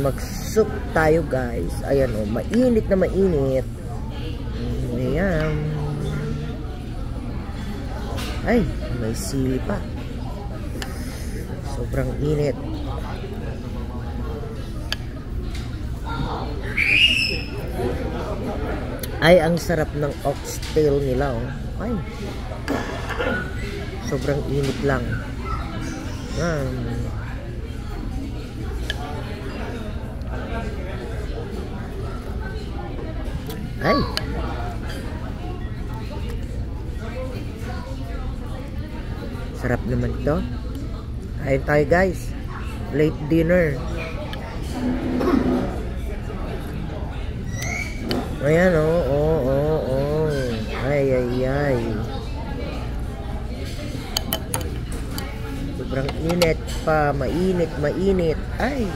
mag-soup tayo guys. Ayan o, mainit na mainit. Ayan. Ay, may sili pa. Sobrang init. Ay, ang sarap ng oxtail nila oh. Ay. Sobrang init lang. Ay. Sarap naman ito. Kain tayo guys. Late dinner. Ayan oh. Ay. Sobrang init pa. Mainit. Ay.